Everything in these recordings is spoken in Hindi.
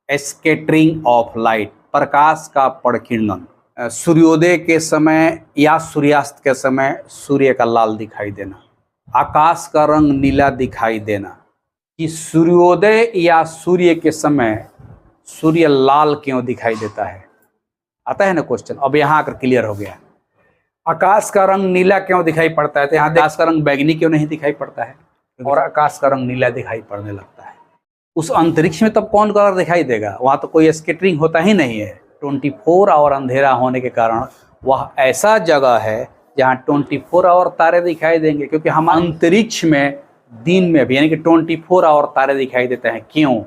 स्कैटरिंग ऑफ लाइट, प्रकाश का प्रकीर्णन। सूर्योदय के समय या सूर्यास्त के समय सूर्य का लाल दिखाई देना, आकाश का रंग नीला दिखाई देना। कि सूर्योदय या सूर्य के समय सूर्य लाल क्यों दिखाई देता है, आता है ना क्वेश्चन। अब यहाँ आकर क्लियर हो गया। आकाश का रंग नीला क्यों दिखाई पड़ता है, तो यहाँ आकाश का रंग बैगनी क्यों नहीं दिखाई पड़ता है और आकाश का रंग नीला दिखाई पड़ने लगता है। उस अंतरिक्ष में तब कौन कलर दिखाई देगा, वहां तो कोई स्कैटरिंग होता ही नहीं है। 24 आवर अंधेरा होने के कारण वह ऐसा जगह है जहाँ 24 आवर तारे दिखाई देंगे, क्योंकि हम अंतरिक्ष में दिन में भी यानी कि 24 आवर तारे दिखाई देते हैं। क्यों?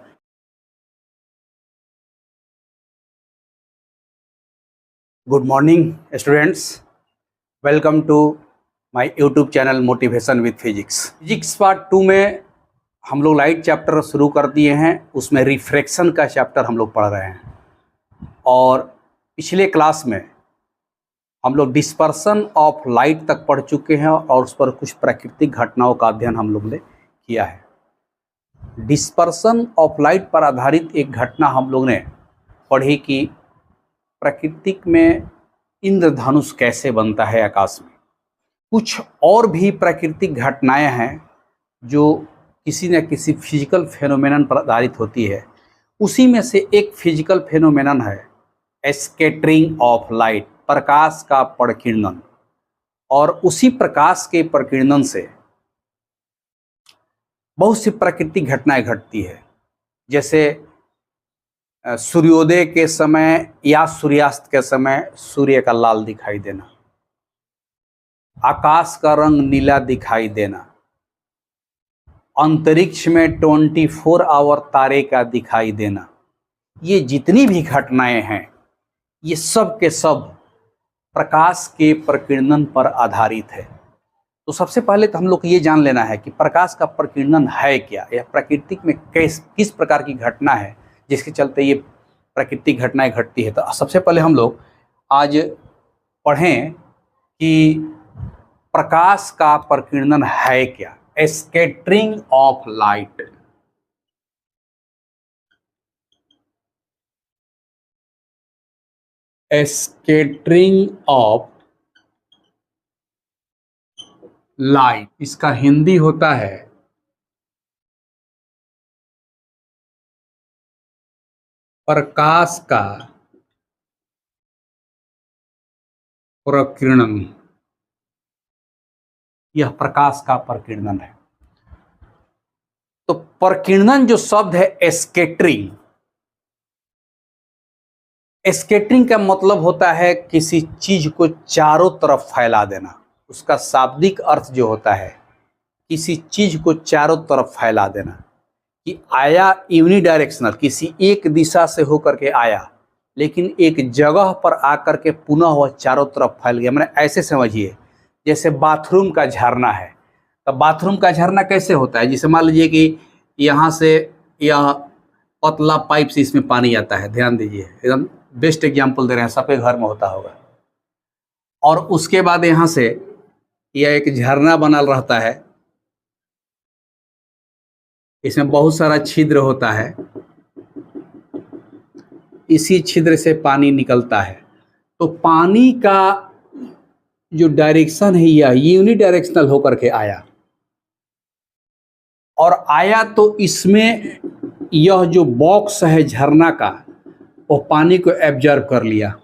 Good morning students, welcome to my YouTube channel motivation with physics. Physics part 2 में हम लोग लाइट चैप्टर शुरू कर दिए हैं। उसमें रिफ्रैक्शन का चैप्टर हम लोग पढ़ रहे हैं और पिछले क्लास में हम लोग डिस्पर्सन ऑफ लाइट तक पढ़ चुके हैं और उस पर कुछ प्राकृतिक घटनाओं का अध्ययन हम लोग ने किया है। डिस्पर्सन ऑफ लाइट पर आधारित एक घटना हम लोग ने पढ़ी कि प्राकृतिक में इंद्रधनुष कैसे बनता है आकाश में। कुछ और भी प्राकृतिक घटनाएं हैं जो किसी न किसी फिजिकल फेनोमेनन पर आधारित होती है। उसी में से एक फिजिकल फेनोमेनन है स्कैटरिंग ऑफ लाइट, प्रकाश का प्रकीर्णन। और उसी प्रकाश के प्रकीर्णन से बहुत सी प्राकृतिक घटनाएं घटती है, जैसे सूर्योदय के समय या सूर्यास्त के समय सूर्य का लाल दिखाई देना, आकाश का रंग नीला दिखाई देना, अंतरिक्ष में 24 आवर तारे का दिखाई देना। ये जितनी भी घटनाएं हैं ये सब के सब प्रकाश के प्रकीर्णन पर आधारित है। तो सबसे पहले तो हम लोग को ये जान लेना है कि प्रकाश का प्रकीर्णन है क्या, या प्राकृतिक में किस प्रकार की घटना है जिसके चलते ये प्राकृतिक घटनाएं घटती है। तो सबसे पहले हम लोग आज पढ़ें कि प्रकाश का प्रकीर्णन है क्या, scattering of light. Scattering of light, इसका हिंदी होता है प्रकाश का प्रकीर्णन। यह प्रकाश का प्रकीर्णन है। तो प्रकीर्णन जो शब्द है स्कैटरिंग, स्कैटरिंग का मतलब होता है किसी चीज को चारों तरफ फैला देना। उसका शाब्दिक अर्थ जो होता है किसी चीज को चारों तरफ फैला देना, कि आया यूनिडायरेक्शनल, किसी एक दिशा से होकर के आया लेकिन एक जगह पर आकर के पुनः वह चारों तरफ फैल गया। मैंने ऐसे समझिए जैसे बाथरूम का झरना है। तो बाथरूम का झरना कैसे होता है, जैसे मान लीजिए कि यहाँ से यह पतला पाइप से इसमें पानी आता है। ध्यान दीजिए, एकदम बेस्ट एग्जाम्पल दे रहे हैं, सबके घर में होता होगा। और उसके बाद यहाँ से यह एक झरना बना रहता है, इसमें बहुत सारा छिद्र होता है, इसी छिद्र से पानी निकलता है। तो पानी का जो डायरेक्शन है यह यूनिडायरेक्शनल होकर के आया, और आया तो इसमें यह जो बॉक्स है झरना का वो पानी को एब्जॉर्ब कर लिया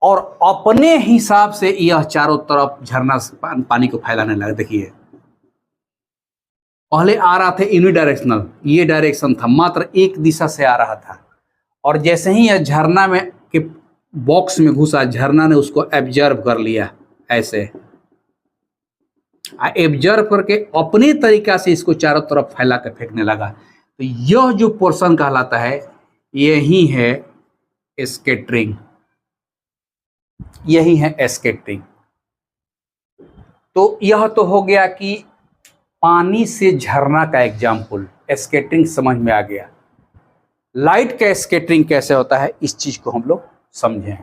और अपने हिसाब से यह चारों तरफ झरना पानी को फैलाने लगा। देखिए, पहले आ रहा था यूनिडायरेक्शनल, ये डायरेक्शन था, मात्र एक दिशा से आ रहा था, और जैसे ही यह झरना में के बॉक्स में घुसा, झरना ने उसको एब्जॉर्ब कर लिया। ऐसे एब्जॉर्ब करके अपने तरीका से इसको चारों तरफ फैला कर फेंकने लगा। तो यह जो पोर्शन कहलाता है यही है स्कैटरिंग, यही है स्कैटरिंग। तो यह तो हो गया कि पानी से झरना का एग्जाम्पल, स्कैटरिंग समझ में आ गया। लाइट का स्कैटरिंग कैसे होता है इस चीज को हम लोग समझें।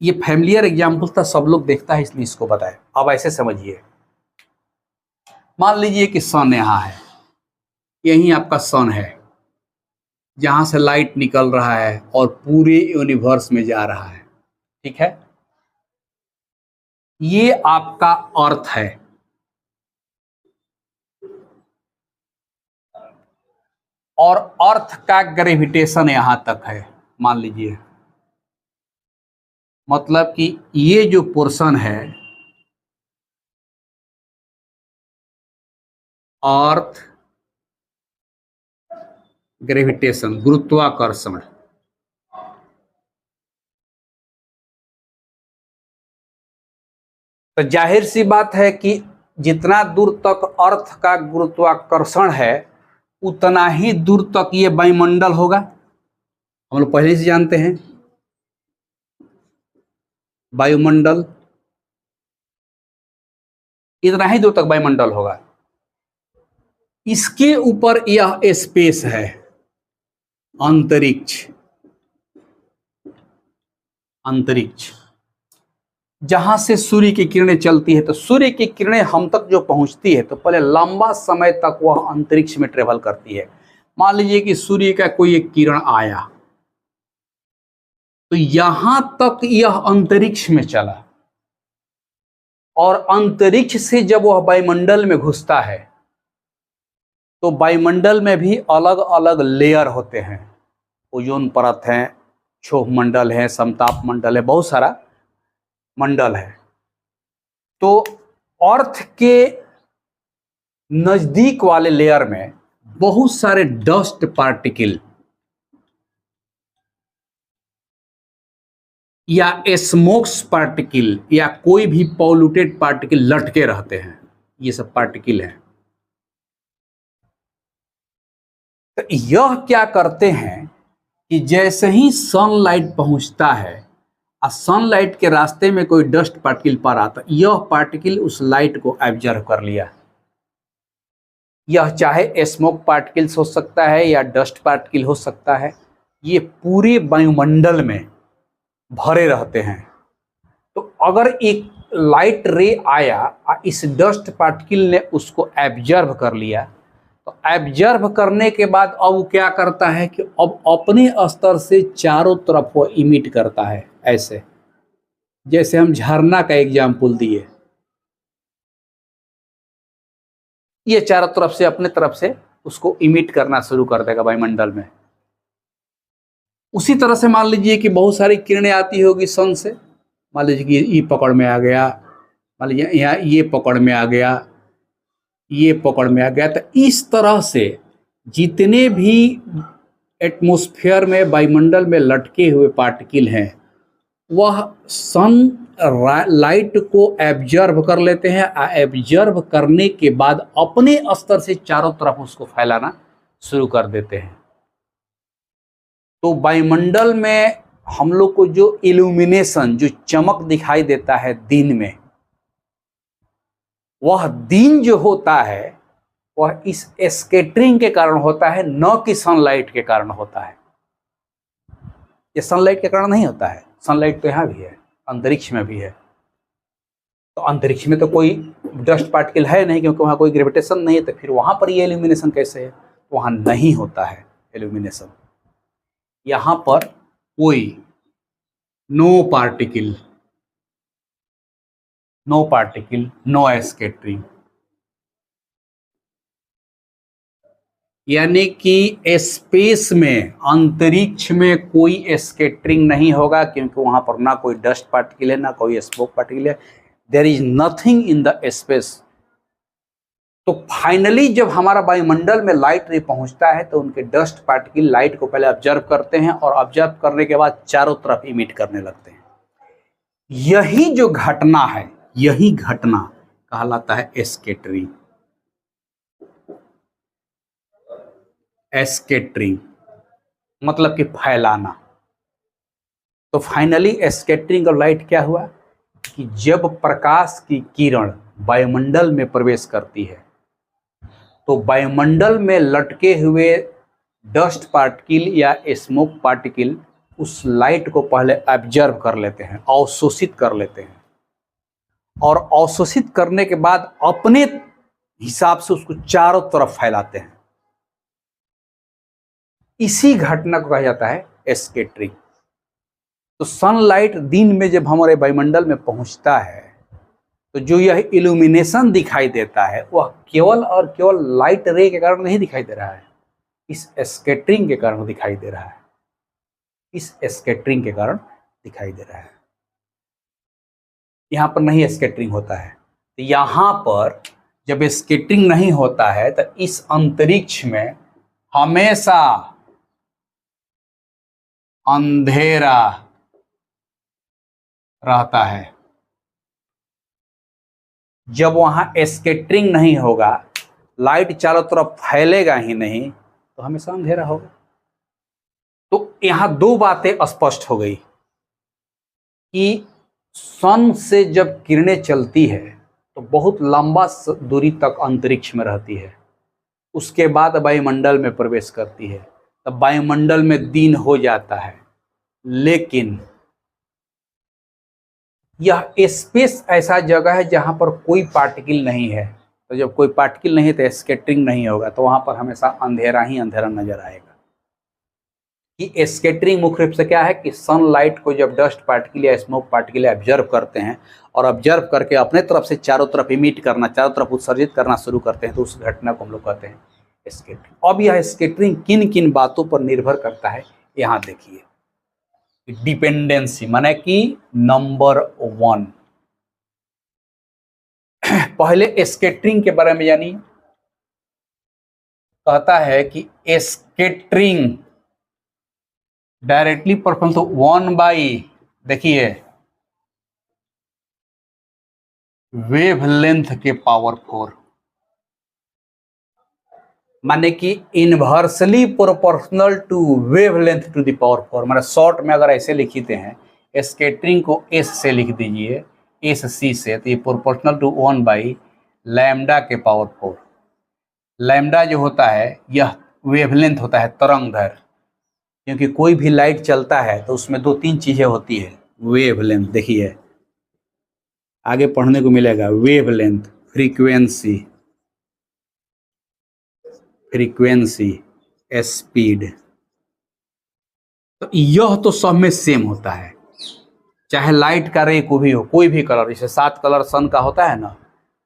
ये फैमिलियर एग्जाम्पल था, सब लोग देखता है इसलिए इसको बताए। अब ऐसे समझिए, मान लीजिए कि सन यहाँ है, यही आपका सन है, जहां से लाइट निकल रहा है और पूरे यूनिवर्स में जा रहा है। ठीक है, ये आपका अर्थ है। और अर्थ का ग्रेविटेशन यहां तक है, मान लीजिए, मतलब कि ये जो पोर्शन है अर्थ ग्रेविटेशन, गुरुत्वाकर्षण, तो जाहिर सी बात है कि जितना दूर तक अर्थ का गुरुत्वाकर्षण है उतना ही दूर तक ये वायुमंडल होगा। हम लोग पहले से जानते हैं वायुमंडल इतना ही दूर तक वायुमंडल होगा। इसके ऊपर यह स्पेस है, अंतरिक्ष। अंतरिक्ष जहां से सूर्य की किरणें चलती है, तो सूर्य की किरणें हम तक जो पहुंचती है तो पहले लंबा समय तक वह अंतरिक्ष में ट्रेवल करती है। मान लीजिए कि सूर्य का कोई एक किरण आया तो यहां तक यह अंतरिक्ष में चला, और अंतरिक्ष से जब वह वायुमंडल में घुसता है तो वायुमंडल में भी अलग अलग लेयर होते हैं। ओजोन परत है, क्षोभ मंडल है, समताप मंडल है, बहुत सारा मंडल है। तो अर्थ के नजदीक वाले लेयर में बहुत सारे डस्ट पार्टिकल या स्मोक्स पार्टिकल या कोई भी पॉल्यूटेड पार्टिकल लटके रहते हैं। ये सब पार्टिकल हैं। तो यह क्या करते हैं कि जैसे ही सनलाइट पहुंचता है और सनलाइट के रास्ते में कोई डस्ट पार्टिकल पर आता, यह पार्टिकल उस लाइट को एब्जॉर्ब कर लिया। यह चाहे स्मोक पार्टिकल्स हो सकता है या डस्ट पार्टिकल हो सकता है, ये पूरे वायुमंडल में भरे रहते हैं। तो अगर एक लाइट रे आया और इस डस्ट पार्टिकल ने उसको एब्जॉर्ब कर लिया, तो एब्जॉर्ब करने के बाद अब वो क्या करता है कि अब अपने स्तर से चारों तरफ वो इमिट करता है। ऐसे जैसे हम झरना का एग्जाम्पल दिए, ये चारों तरफ से अपने तरफ से उसको इमिट करना शुरू कर देगा वायुमंडल में। उसी तरह से मान लीजिए कि बहुत सारी किरणें आती होगी सन से, मान लीजिए कि ये पकड़ में आ गया, मान लीजिए यहाँ ये पकड़ में आ गया, ये पकड़ में आ गया। तो इस तरह से जितने भी एटमॉस्फेयर में वायुमंडल में लटके हुए पार्टिकल हैं वह सन लाइट को एब्जॉर्ब कर लेते हैं। एब्जॉर्ब करने के बाद अपने स्तर से चारों तरफ उसको फैलाना शुरू कर देते हैं। तो वायुमंडल में हम लोग को जो इल्यूमिनेशन, जो चमक दिखाई देता है दिन में, वह दिन जो होता है वह इस स्कैटरिंग के कारण होता है, न कि सनलाइट के कारण होता है। ये सनलाइट के कारण नहीं होता है। सनलाइट तो यहाँ भी है, अंतरिक्ष में भी है। तो अंतरिक्ष में तो कोई डस्ट पार्टिकल है नहीं, क्योंकि वहाँ कोई ग्रेविटेशन नहीं है, तो फिर वहाँ पर ये इल्यूमिनेशन कैसे है? तो वहाँ नहीं होता है इल्यूमिनेशन। यहाँ पर कोई नो पार्टिकल, नो स्कैटरिंग, यानी कि स्पेस में, अंतरिक्ष में कोई स्कैटरिंग नहीं होगा, क्योंकि वहां पर ना कोई डस्ट पार्टिकल है, ना कोई स्मोक पार्टिकल है। There is nothing in the space. तो फाइनली जब हमारा वायुमंडल में लाइट रे पहुंचता है तो उनके डस्ट पार्टिकल लाइट को पहले ऑब्जर्व करते हैं और ऑब्जर्व करने के बाद चारों तरफ इमिट करने लगते हैं। यही जो घटना है, यही घटना कहलाता है स्कैटरिंग। स्कैटरिंग मतलब कि फैलाना। तो फाइनली स्कैटरिंग ऑफ लाइट क्या हुआ कि जब प्रकाश की किरण वायुमंडल में प्रवेश करती है तो वायुमंडल में लटके हुए डस्ट पार्टिकल या स्मोक पार्टिकल उस लाइट को पहले एब्जॉर्ब कर लेते हैं, अवशोषित कर लेते हैं, और अवशोषित करने के बाद अपने हिसाब से उसको चारों तरफ फैलाते हैं। इसी घटना को कहा जाता है स्कैटरिंग। तो सनलाइट दिन में जब हमारे वायुमंडल में पहुंचता है तो जो यह इल्यूमिनेशन दिखाई देता है वह केवल और केवल लाइट रे के कारण नहीं दिखाई दे रहा है, इस स्कैटरिंग के कारण दिखाई दे रहा है, इस स्कैटरिंग के कारण दिखाई दे रहा है। यहाँ पर नहीं स्कैटरिंग होता है। तो यहाँ पर जब स्कैटरिंग नहीं होता है तो इस अंतरिक्ष में हमेशा अंधेरा रहता है। जब वहां स्कैटरिंग नहीं होगा, लाइट चारों तरफ फैलेगा ही नहीं, तो हमेशा अंधेरा होगा। तो यहां दो बातें स्पष्ट हो गई कि सन से जब किरणें चलती है तो बहुत लंबा दूरी तक अंतरिक्ष में रहती है, उसके बाद वायुमंडल में प्रवेश करती है, तब वायुमंडल में दिन हो जाता है। लेकिन यह स्पेस ऐसा जगह है जहां पर कोई पार्टिकल नहीं है, तो जब कोई पार्टिकल नहीं है तो स्कैटरिंग नहीं होगा, तो वहां पर हमेशा अंधेरा ही अंधेरा नजर आएगा। कि स्कैटरिंग मुख्य रूप से क्या है कि सनलाइट को जब डस्ट पार्टिकल या स्मोक पार्टिकल ऑब्जर्व करते हैं और ऑब्जर्व करके अपने तरफ से चारों तरफ इमिट करना, चारों तरफ उत्सर्जित करना शुरू करते हैं, तो उस घटना को हम लोग कहते हैं स्कैटरिंग। अब यह स्कैटरिंग किन किन बातों पर निर्भर करता है, यहाँ देखिए। डिपेंडेंसी माने कि नंबर 1, पहले स्कैटरिंग के बारे में जानिए। कहता है कि स्कैटरिंग डायरेक्टली परफॉर्म तो 1/, देखिए, वेवलेंथ के पावर 4, माने कि inversely proportional to wavelength to the power 4। माने शॉर्ट में अगर ऐसे लिखते हैं, स्कैटरिंग को एस से लिख दीजिए, एस सी से, तो ये प्रोपोर्शनल टू 1/λ के पावर 4। लैम्डा जो होता है यह वेवलेंथ होता है, तरंग दैर्घ्य, क्योंकि कोई भी लाइट चलता है तो उसमें 2-3 चीजें होती है। वेवलेंथ, देखिए आगे पढ़ने को मिलेगा, वेवलेंथ, फ्रीक्वेंसी, स्पीड। तो यह तो सब में सेम होता है, चाहे लाइट का रे को भी हो, कोई भी कलर, जैसे 7 कलर सन का होता है ना,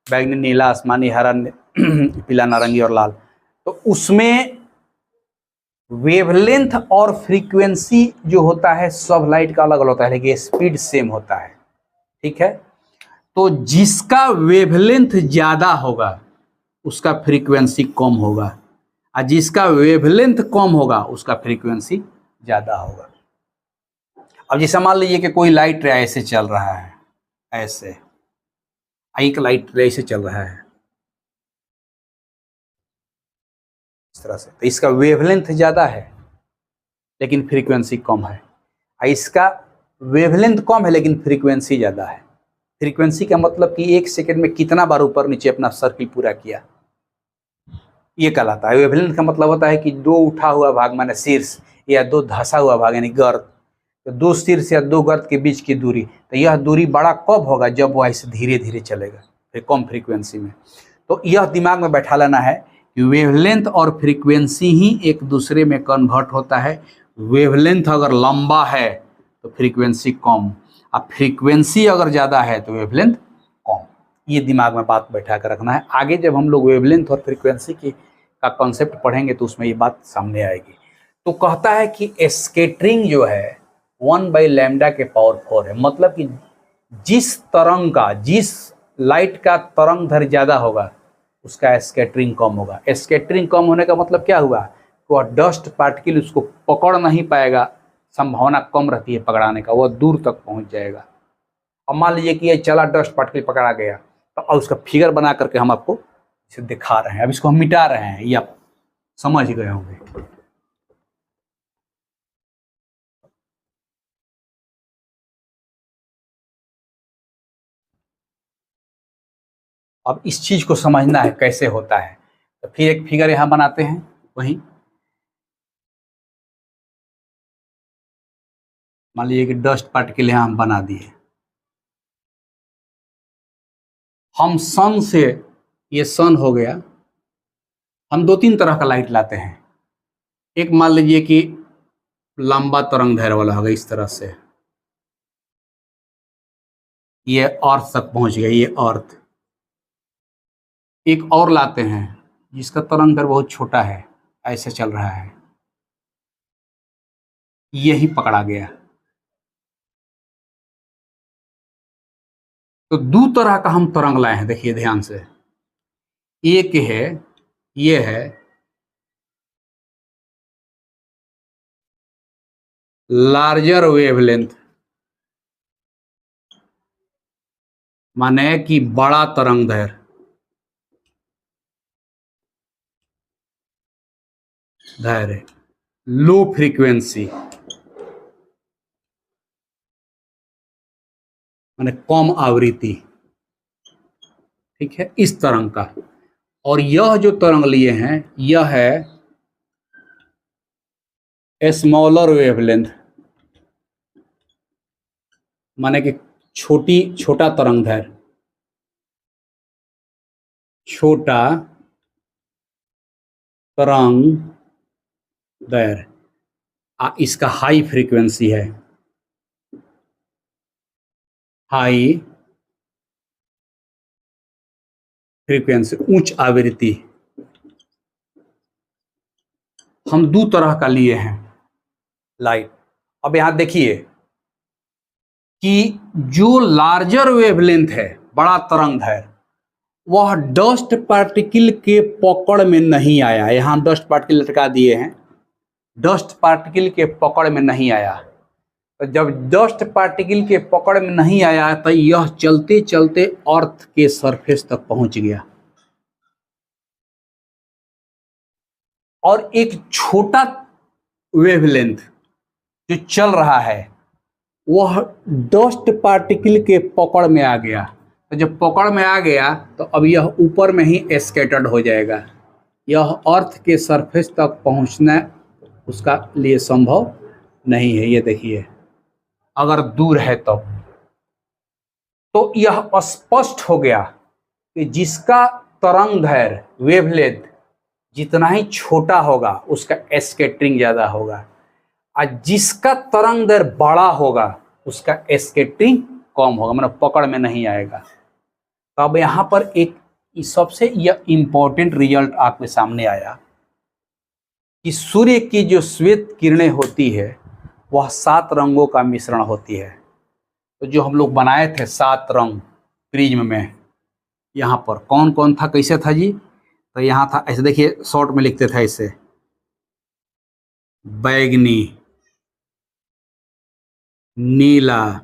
बैंगनी, नीला, आसमानी, हरा, पीला, नारंगी और लाल, तो उसमें वेवलेंथ और फ्रीक्वेंसी जो होता है सब लाइट का अलग अलग होता है, लेकिन स्पीड सेम होता है। ठीक है, तो जिसका वेवलेंथ ज्यादा होगा उसका फ्रीक्वेंसी कम होगा, और जिसका वेवलेंथ कम होगा उसका फ्रीक्वेंसी ज्यादा होगा। अब जैसे मान लीजिए कि कोई लाइट रे ऐसे चल रहा है, ऐसे एक लाइट रे ऐसे चल रहा है इस तरह से, तो इसका वेवलेंथ ज्यादा है लेकिन फ्रीक्वेंसी कम है। इसका वेवलेंथ कम है लेकिन फ्रीक्वेंसी ज्यादा है। फ्रीक्वेंसी का मतलब कि 1 सेकंड में कितना बार ऊपर नीचे अपना सर्किल पूरा किया, ये कहलाता है। वेवलेंथ का मतलब होता है कि 2 उठा हुआ भाग माने शीर्ष, या 2 धंसा हुआ भाग यानी गर्त, तो 2 शीर्ष या 2 गर्त के बीच की दूरी, तो यह दूरी बड़ा कब होगा, जब वह ऐसे धीरे धीरे चलेगा, फिर कम फ्रीक्वेंसी में। तो यह दिमाग में बैठा लेना है कि वेवलेंथ और फ्रीक्वेंसी ही एक दूसरे में कन्वर्ट होता है। वेवलेंथ अगर लंबा है तो फ्रीक्वेंसी कम, और फ्रीक्वेंसी अगर ज़्यादा है तो वेवलेंथ कम। ये दिमाग में बात बैठा कर रखना है। आगे जब हम लोग वेवलेंथ और फ्रीक्वेंसी की का कॉन्सेप्ट पढ़ेंगे तो उसमें ये बात सामने आएगी। तो कहता है कि स्कैटरिंग जो है 1/λ के पावर 4 है, मतलब कि जिस तरंग का, जिस लाइट का तरंग दैर्घ्य ज़्यादा होगा उसका स्कैटरिंग कम होगा। स्कैटरिंग कम होने का मतलब क्या हुआ, वह डस्ट पार्टिकल उसको पकड़ नहीं पाएगा, संभावना कम रहती है पकड़ाने का, वह दूर तक पहुंच जाएगा। अब मान लीजिए कि ये चला डस्ट पार्टिकल पकड़ा गया, तो अब उसका फिगर बना करके हम आपको इसे दिखा रहे हैं। अब इसको हम मिटा रहे हैं, ये आप समझ गए होंगे। अब इस चीज को समझना है कैसे होता है, तो फिर एक फिगर यहां बनाते हैं। वही मान लीजिए कि डस्ट पार्टिकल यहां हम बना दिए। हम सन से, ये सन हो गया, हम 2-3 तरह का लाइट लाते हैं। एक मान लीजिए कि लंबा तरंग दैर्घ्य वाला होगा इस तरह से, ये अर्थ तक पहुंच गया, ये अर्थ। एक और लाते हैं जिसका तरंग दैर्घ्य बहुत छोटा है, ऐसे चल रहा है, यही पकड़ा गया। तो दो तरह का हम तरंग लाए हैं, देखिए ध्यान से। एक है, ये है लार्जर वेवलेंथ, माने कि बड़ा तरंग दैर्घ्य, लो फ्रीक्वेंसी माने कम आवृत्ति, ठीक है, इस तरंग का। और यह जो तरंग लिए हैं यह है स्मॉलर वेवलेंथ, माने कि छोटा तरंग दैर्घ्य, छोटा तरंग दैर्घ्य। इसका हाई फ्रीक्वेंसी है, हाई फ्रीक्वेंसी, उच्च आवृत्ति। हम दो तरह का लिए हैं लाइट। अब यहां देखिए कि जो लार्जर वेवलेंथ है, बड़ा तरंग दैर्घ्य, वह डस्ट पार्टिकल के पकड़ में नहीं आया। यहां डस्ट पार्टिकल लटका दिए हैं, डस्ट पार्टिकल के पकड़ में नहीं आया। तो जब डस्ट पार्टिकल के पकड़ में नहीं आया तो यह चलते चलते अर्थ के सरफेस तक पहुंच गया। और एक छोटा वेवलेंथ जो चल रहा है वह डस्ट पार्टिकल के पकड़ में आ गया। तो जब पकड़ में आ गया तो अब यह ऊपर में ही स्कैटर्ड हो जाएगा, यह अर्थ के सरफेस तक पहुंचना उसका लिए संभव नहीं है। ये देखिए, अगर दूर है तो यह स्पष्ट हो गया कि जिसका तरंग दैर्घ्य वेवलेंथ जितना ही छोटा होगा उसका स्कैटरिंग ज्यादा होगा, और जिसका तरंग दैर्घ्य बड़ा होगा उसका स्कैटरिंग कम होगा, मतलब पकड़ में नहीं आएगा। तो अब यहाँ पर एक सबसे यह इंपॉर्टेंट रिजल्ट आपके सामने आया कि सूर्य की जो श्वेत किरणें होती है वह 7 रंगों का मिश्रण होती है। तो जो हम लोग बनाए थे 7 रंग प्रिज्म में, यहाँ पर कौन कौन था, कैसे था जी? तो यहाँ था, ऐसे देखिए शॉर्ट में लिखते थे ऐसे, बैगनी, नीला,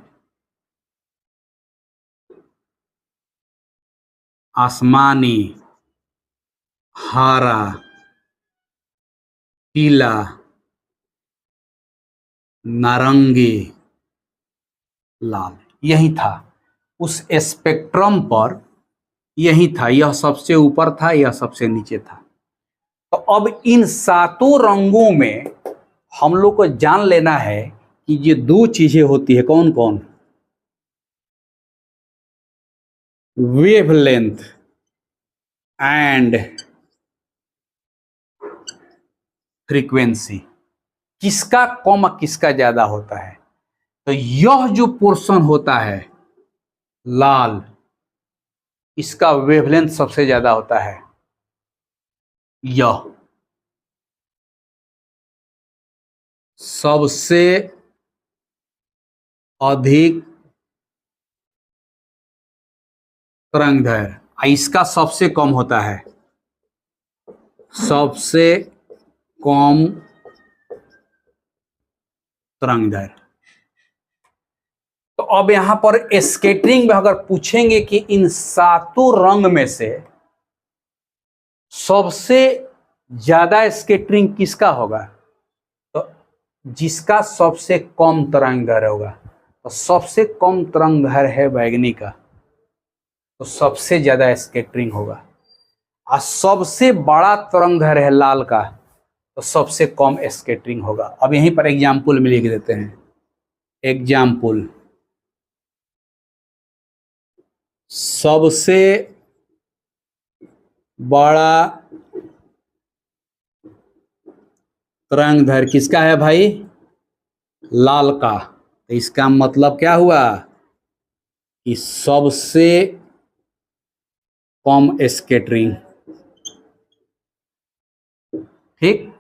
आसमानी, हरा, पीला, नारंगी, लाल। यही था उस स्पेक्ट्रम पर, यही था, यह सबसे ऊपर था, यह सबसे नीचे था। तो अब इन 7 रंगों में हम लोग को जान लेना है कि ये 2 चीजें होती है, कौन कौन? वेवलेंथ एंड फ्रीक्वेंसी, किसका कम किसका ज्यादा होता है। तो यह जो पोर्शन होता है लाल, इसका वेवलेंथ सबसे ज्यादा होता है। यह सबसे अधिक तरंग दैर्घ्य, इसका सबसे कम होता है, सबसे कम तरंग दैर्घ्य। तो अब यहां पर स्कैटरिंग में अगर पूछेंगे कि इन 7 रंग में से सबसे ज्यादा स्कैटरिंग किसका होगा, तो जिसका सबसे कम तरंग दैर्घ्य होगा। तो सबसे कम तरंग दैर्घ्य है बैगनी का, तो सबसे ज्यादा स्कैटरिंग होगा। और सबसे बड़ा तरंग दैर्घ्य है लाल का, तो सबसे कम स्कैटरिंग होगा। अब यहीं पर एग्जाम्पल में लिख देते हैं, एग्जाम्पल, सबसे बड़ा तरंगदैर्घ्य किसका है भाई? लाल का। तो इसका मतलब क्या हुआ कि सबसे कम स्कैटरिंग, ठीक,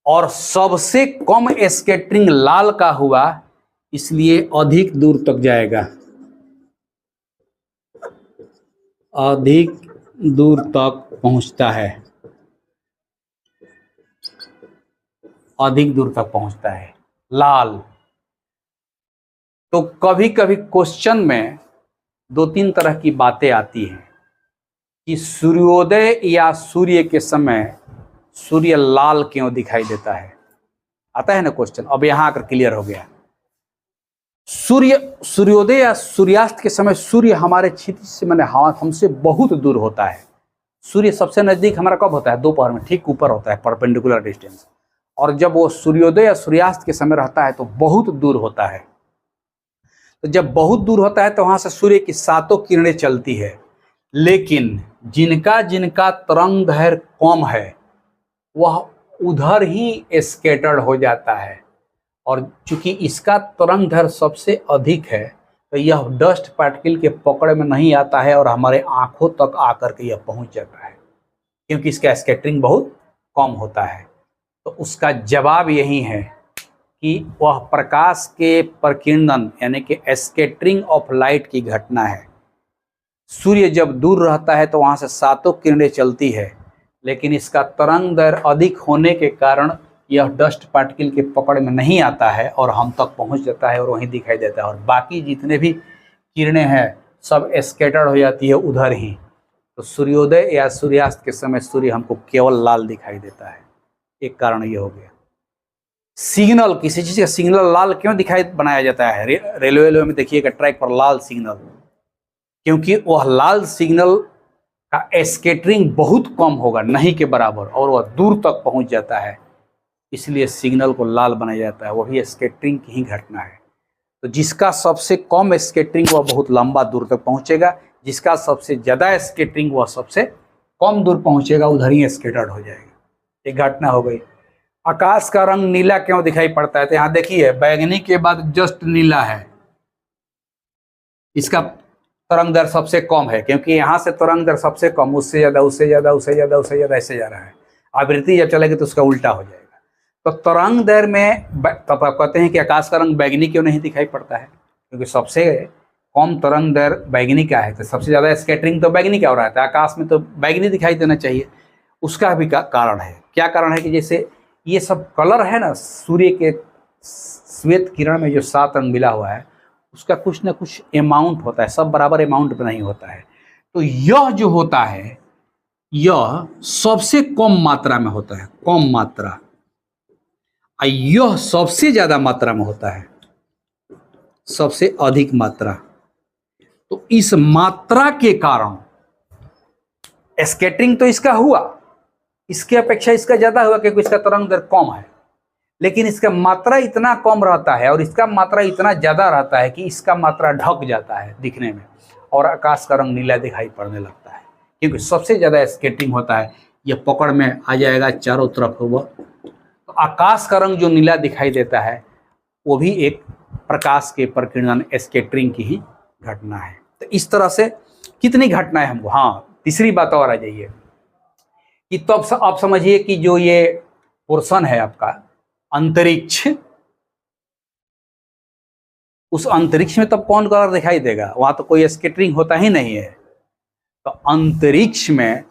और सबसे कम स्कैटरिंग लाल का हुआ, इसलिए अधिक दूर तक जाएगा, अधिक दूर तक पहुंचता है, अधिक दूर तक पहुंचता है लाल। तो कभी कभी क्वेश्चन में दो तीन तरह की बातें आती हैं कि सूर्योदय या सूर्य के समय सूर्य लाल क्यों दिखाई देता है, आता है ना क्वेश्चन। अब यहां आकर क्लियर हो गया। सूर्योदय या सूर्यास्त के समय सूर्य हमारे क्षितिज से मैंने हमसे बहुत दूर होता है। सूर्य सबसे नजदीक हमारा कब होता है? दोपहर में, ठीक ऊपर होता है, परपेंडिकुलर डिस्टेंस। और जब वो सूर्योदय या सूर्यास्त के समय रहता है तो बहुत दूर होता है। तो जब बहुत दूर होता है तो वहां से सूर्य की सातों किरणें चलती है, लेकिन जिनका जिनका तरंगदैर्घ्य कम है वह उधर ही स्कैटर्ड हो जाता है। और चूंकि इसका तरंगदैर्घ्य सबसे अधिक है तो यह डस्ट पार्टिकल के पकड़ में नहीं आता है और हमारे आंखों तक आकर के यह पहुंच जाता है, क्योंकि इसका स्कैटरिंग बहुत कम होता है। तो उसका जवाब यही है कि वह प्रकाश के प्रकीर्णन यानी कि स्कैटरिंग ऑफ लाइट की घटना है। सूर्य जब दूर रहता है तो वहाँ से सातों किरणें चलती है, लेकिन इसका तरंगदैर्घ्य अधिक होने के कारण यह डस्ट पार्टिकल के पकड़ में नहीं आता है और हम तक पहुँच जाता है और वहीं दिखाई देता है। और बाकी जितने भी किरणें हैं सब स्कैटर्ड हो जाती है उधर ही। तो सूर्योदय या सूर्यास्त के समय सूर्य हमको केवल लाल दिखाई देता है। एक कारण ये हो गया। सिग्नल, किसी चीज़ का सिग्नल लाल क्यों दिखाई बनाया जाता है? रेलवे में देखिएगा ट्रैक पर लाल सिग्नल, क्योंकि वह लाल सिग्नल का स्कैटरिंग बहुत कम होगा, नहीं के बराबर, और वह दूर तक पहुंच जाता है, इसलिए सिग्नल को लाल बनाया जाता है। वही स्कैटरिंग की ही घटना है। तो जिसका सबसे कम स्कैटरिंग वह बहुत लंबा दूर तक पहुंचेगा, जिसका सबसे ज़्यादा स्कैटरिंग वह सबसे कम दूर पहुंचेगा, उधर ही स्कैटर्ड हो जाएगा। एक घटना हो गई। आकाश का रंग नीला क्यों दिखाई पड़ता है? तो यहाँ देखिए बैगनी के बाद जस्ट नीला है, इसका तरंगदैर्घ्य सबसे कम है, क्योंकि यहाँ से तरंगदैर्घ्य सबसे कम, उससे ज़्यादा, उससे ज़्यादा, उससे ज़्यादा, उससे ज़्यादा ऐसे जा रहा है। आवृत्ति जब चलेगी तो उसका उल्टा हो जाएगा। तो तरंगदैर्घ्य में तब आप कहते हैं कि आकाश का रंग बैगनी क्यों नहीं दिखाई पड़ता है? क्योंकि सबसे कम तरंगदैर्घ्य बैगनी का है, तो सबसे ज़्यादा स्कैटरिंग तो बैगनी का हो रहा था। आकाश में तो बैगनी दिखाई देना चाहिए। उसका भी कारण है। क्या कारण है? कि जैसे ये सब कलर है ना, सूर्य के श्वेत किरण में जो 7 रंग मिला हुआ है, उसका कुछ ना कुछ अमाउंट होता है, सब बराबर अमाउंट में नहीं होता है। तो यह जो होता है यह सबसे कम मात्रा में होता है, कम मात्रा, और यह सबसे ज्यादा मात्रा में होता है, सबसे अधिक मात्रा। तो इस मात्रा के कारण स्कैटरिंग तो इसका हुआ, इसके अपेक्षा इसका ज्यादा हुआ क्योंकि इसका तरंगदैर्घ्य कम है, लेकिन इसका मात्रा इतना कम रहता है और इसका मात्रा इतना ज़्यादा रहता है कि इसका मात्रा ढक जाता है दिखने में, और आकाश का रंग नीला दिखाई पड़ने लगता है, क्योंकि सबसे ज़्यादा स्कैटरिंग होता है। यह पकड़ में आ जाएगा चारों तरफ होगा। तो आकाश का रंग जो नीला दिखाई देता है वो भी एक प्रकाश के प्रकीर्णन स्कैटरिंग की ही घटना है। तो इस तरह से कितनी घटनाएं हमको। हाँ, तीसरी बात और आ जाइए कि तब आप समझिए कि जो ये पोर्शन है आपका अंतरिक्ष, उस अंतरिक्ष में तब कौन कलर दिखाई देगा? वहां तो कोई स्कैटरिंग होता ही नहीं है। तो अंतरिक्ष में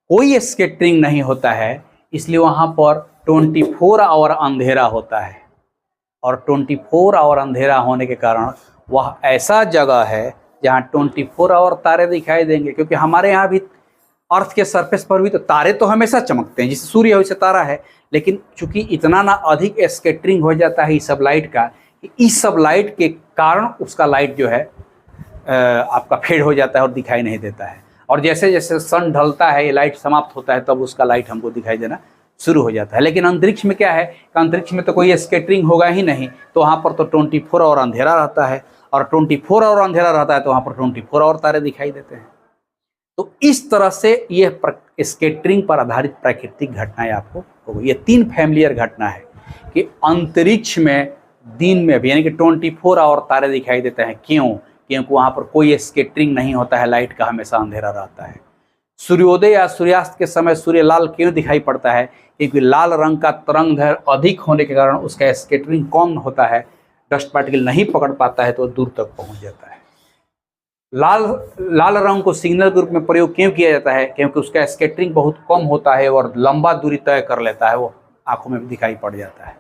कोई स्कैटरिंग नहीं होता है, इसलिए वहां पर 24 आवर अंधेरा होता है। और 24 आवर अंधेरा होने के कारण वह ऐसा जगह है जहां 24 आवर तारे दिखाई देंगे, क्योंकि हमारे यहाँ भी अर्थ के सरफेस पर भी तो तारे तो हमेशा चमकते हैं, जैसे सूर्य वैसे तारा है, लेकिन चूंकि इतना ना अधिक स्कैटरिंग हो जाता है इस सब लाइट का, इस सब लाइट के कारण उसका लाइट जो है आपका फेड हो जाता है और दिखाई नहीं देता है। और जैसे जैसे सन ढलता है, ये लाइट समाप्त होता है, तब उसका लाइट हमको दिखाई देना शुरू हो जाता है। लेकिन अंतरिक्ष में क्या है कि अंतरिक्ष में तो कोई स्कैटरिंग होगा ही नहीं, तो वहाँ पर तो 24 आवर अंधेरा रहता है, और 24 आवर अंधेरा रहता है तो वहाँ पर 24 आवर तारे दिखाई देते हैं। तो इस तरह से ये स्कैटरिंग पर आधारित प्राकृतिक घटनाएं आपको होगी। ये 3 फैमिलियर घटना है कि अंतरिक्ष में दिन में भी यानी कि 24 आवर तारे दिखाई देते हैं। क्यों? क्योंकि वहाँ पर कोई स्कैटरिंग नहीं होता है, लाइट का हमेशा अंधेरा रहता है। सूर्योदय या सूर्यास्त के समय सूर्य लाल क्यों दिखाई पड़ता है? क्योंकि लाल रंग का तरंग दैर्घ्य अधिक होने के कारण उसका स्कैटरिंग कम होता है, डस्ट पार्टिकल नहीं पकड़ पाता है तो दूर तक पहुँच जाता है। लाल रंग को सिग्नल के रूप में प्रयोग क्यों किया जाता है? क्योंकि उसका स्कैटरिंग बहुत कम होता है और लंबा दूरी तय कर लेता है, वो आंखों में दिखाई पड़ जाता है।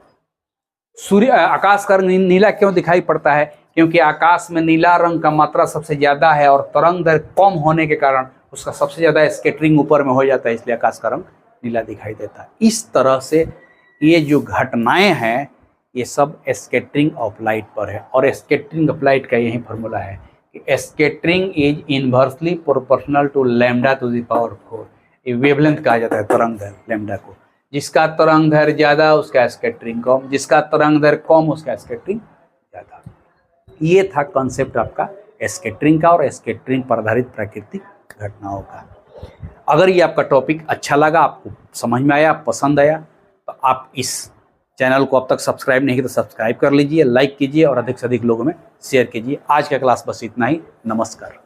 आकाश का रंग नीला क्यों दिखाई पड़ता है? क्योंकि आकाश में नीला रंग का मात्रा सबसे ज्यादा है और तरंग दैर्घ्य कम होने के कारण उसका सबसे ज्यादा स्कैटरिंग ऊपर में हो जाता है, इसलिए आकाश का रंग नीला दिखाई देता है। इस तरह से ये जो घटनाएं हैं ये सब स्कैटरिंग ऑफ लाइट पर है। और स्कैटरिंग ऑफ लाइट का यही फॉर्मूला है कि scattering is inversely proportional to lambda to the power 4। ये वेवलेंथ कहा जाता है तरंग दैर्घ्य लैम्डा को। जिसका तरंग दैर्घ्य ज्यादा उसका स्कैटरिंग कम, जिसका तरंग दैर्घ्य कम उसका स्कैटरिंग ज्यादा। ये था कॉन्सेप्ट आपका स्कैटरिंग का और स्कैटरिंग पर आधारित प्राकृतिक घटनाओं का। अगर ये आपका टॉपिक अच्छा लगा, आपको समझ में आया, पसंद आया, तो आप इस चैनल को अब तक सब्सक्राइब नहीं किया तो सब्सक्राइब कर लीजिए, लाइक कीजिए और अधिक से अधिक लोगों में शेयर कीजिए। आज का क्लास बस इतना ही। नमस्कार।